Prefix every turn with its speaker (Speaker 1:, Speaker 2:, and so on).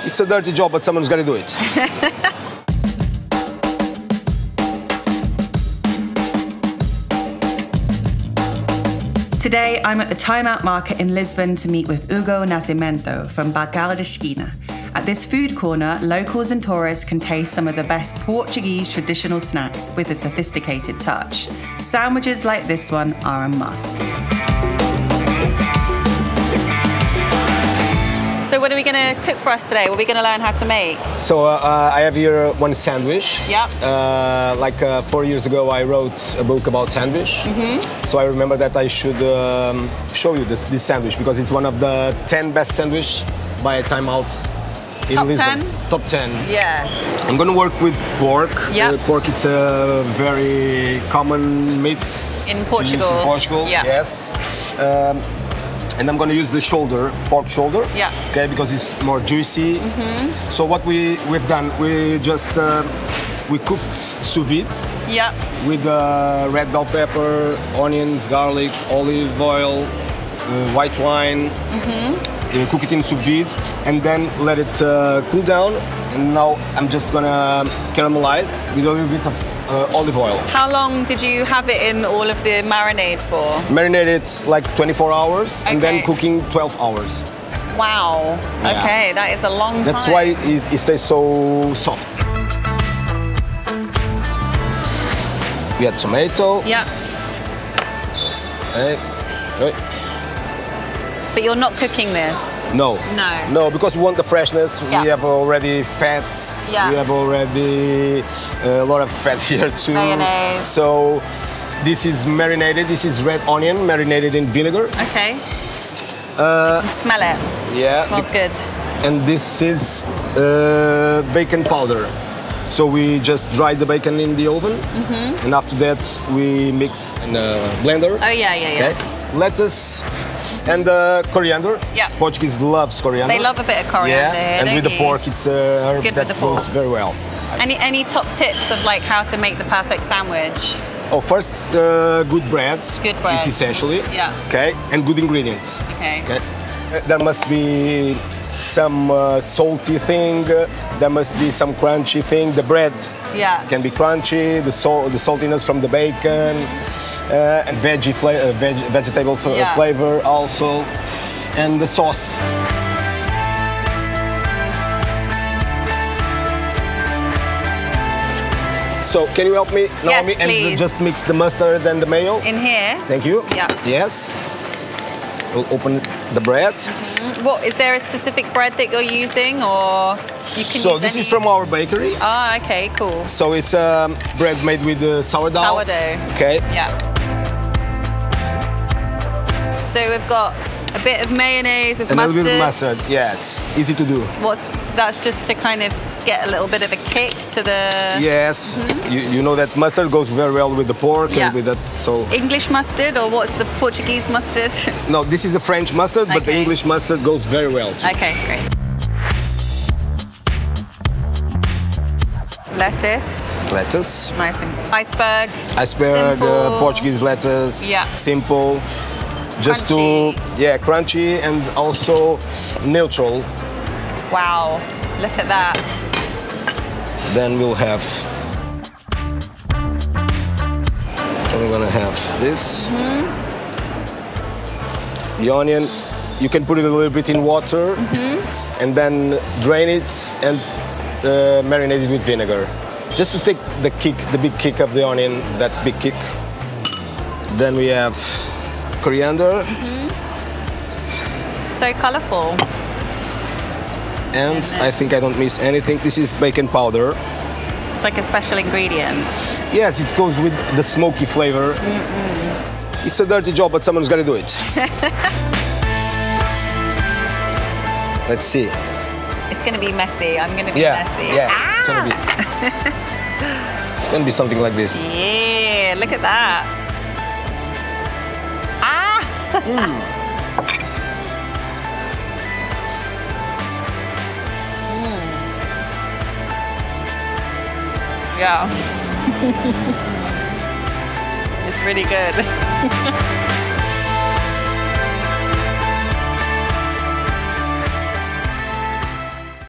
Speaker 1: It's a dirty job, but someone's got to do it.
Speaker 2: Today, I'm at the Time Out Market in Lisbon to meet with Hugo Nascimento from Bagal da Esquina. At this food corner, locals and tourists can taste some of the best Portuguese traditional snacks with a sophisticated touch. Sandwiches like this one are a must. So what are we going to cook for us today? What are we going to learn how to make?
Speaker 1: So I have here one sandwich.
Speaker 2: Yeah.
Speaker 1: 4 years ago, I wrote a book about sandwich. So I remember that I should show you this sandwich because it's one of the 10 best sandwich by Time Out in
Speaker 2: Top
Speaker 1: Lisbon.
Speaker 2: 10?
Speaker 1: Top 10.
Speaker 2: Yeah.
Speaker 1: I'm going to work with pork.
Speaker 2: Yeah.
Speaker 1: Pork, it's a very common meat.
Speaker 2: In Portugal.
Speaker 1: In Portugal,
Speaker 2: yeah.
Speaker 1: Yes. And I'm going to use the shoulder, pork shoulder.
Speaker 2: Yeah.
Speaker 1: Okay, because it's more juicy. So what we've done, we just we cooked sous vide.
Speaker 2: Yeah.
Speaker 1: With red bell pepper, onions, garlics, olive oil, white wine. Cook it in sous vide and then let it cool down. And now I'm just gonna caramelize with a little bit of olive oil.
Speaker 2: How long did you have it in all of the marinade for?
Speaker 1: Marinated like 24 hours and then
Speaker 2: Okay.
Speaker 1: cooking 12 hours.
Speaker 2: Wow.
Speaker 1: Yeah.
Speaker 2: Okay, that is a long time.
Speaker 1: That's why it stays so soft. We have tomato.
Speaker 2: Yeah.
Speaker 1: Hey.
Speaker 2: But you're not cooking this?
Speaker 1: No.
Speaker 2: No.
Speaker 1: No, because we want the freshness.
Speaker 2: Yeah.
Speaker 1: We have already fat.
Speaker 2: Yeah.
Speaker 1: We have already a lot of fat here too.
Speaker 2: Mayonnaise.
Speaker 1: So this is marinated. This is red onion marinated in vinegar.
Speaker 2: Okay. I can smell it.
Speaker 1: Yeah.
Speaker 2: It smells good.
Speaker 1: And this is bacon powder. So we just dry the bacon in the oven. And after that we mix in a blender.
Speaker 2: Oh yeah, yeah, yeah.
Speaker 1: Okay. Lettuce and coriander.
Speaker 2: Yeah.
Speaker 1: Portuguese loves coriander.
Speaker 2: They love a bit of coriander,
Speaker 1: Yeah, and
Speaker 2: don't
Speaker 1: with the
Speaker 2: you?
Speaker 1: pork, it's a herb
Speaker 2: good
Speaker 1: that
Speaker 2: with the pork.
Speaker 1: goes very well.
Speaker 2: Any top tips of like how to make the perfect sandwich?
Speaker 1: Oh, first, good bread.
Speaker 2: Good bread.
Speaker 1: It's essentially.
Speaker 2: Yeah.
Speaker 1: Okay, and good ingredients.
Speaker 2: Okay.
Speaker 1: Okay. There must be some salty thing. There must be some crunchy thing. The bread
Speaker 2: Yeah.
Speaker 1: can be crunchy. The saltiness from the bacon, and vegetable
Speaker 2: Yeah.
Speaker 1: flavor also, and the sauce. So can you help me, Naomi,
Speaker 2: Yes, please.
Speaker 1: and just mix the mustard and the mayo?
Speaker 2: In here?
Speaker 1: Thank you.
Speaker 2: Yeah.
Speaker 1: Yes. We'll open the bread.
Speaker 2: What, is there a specific bread that you're using or you can
Speaker 1: So
Speaker 2: use
Speaker 1: this
Speaker 2: any?
Speaker 1: is from our bakery.
Speaker 2: Ah, okay, cool.
Speaker 1: So it's bread made with sourdough.
Speaker 2: Sourdough.
Speaker 1: Okay.
Speaker 2: Yeah. So we've got a bit of mayonnaise with
Speaker 1: And a
Speaker 2: mustard.
Speaker 1: little bit of mustard. Yes. Easy to do.
Speaker 2: That's just to kind of get a little bit of a kick to the
Speaker 1: Yes. You know that mustard goes very well with the pork
Speaker 2: Yeah.
Speaker 1: and with that. So
Speaker 2: English mustard, or what's the Portuguese mustard?
Speaker 1: no, this is a French mustard, but the
Speaker 2: Okay.
Speaker 1: English mustard goes very well too.
Speaker 2: Okay, great. Lettuce,
Speaker 1: Lettuce.
Speaker 2: nice and iceberg.
Speaker 1: Iceberg,
Speaker 2: Simple.
Speaker 1: Portuguese lettuce.
Speaker 2: Yeah.
Speaker 1: Simple. Just
Speaker 2: Crunchy.
Speaker 1: to crunchy and also neutral.
Speaker 2: Wow, look at that.
Speaker 1: Then we'll have. I'm gonna have this. The onion. You can put it a little bit in water, and then drain it and marinate it with vinegar, just to take the kick, the big kick of the onion, that big kick. Then we have coriander.
Speaker 2: So colourful.
Speaker 1: And I think I don't miss anything. This is bacon powder.
Speaker 2: It's like a special ingredient.
Speaker 1: Yes, it goes with the smoky flavor. It's a dirty job, but someone's got to do it. Let's see.
Speaker 2: It's going to be messy. I'm going to be messy.
Speaker 1: Yeah,
Speaker 2: Ah!
Speaker 1: it's gonna be something like this.
Speaker 2: Yeah, look at that. Ah! Yeah. It's really good.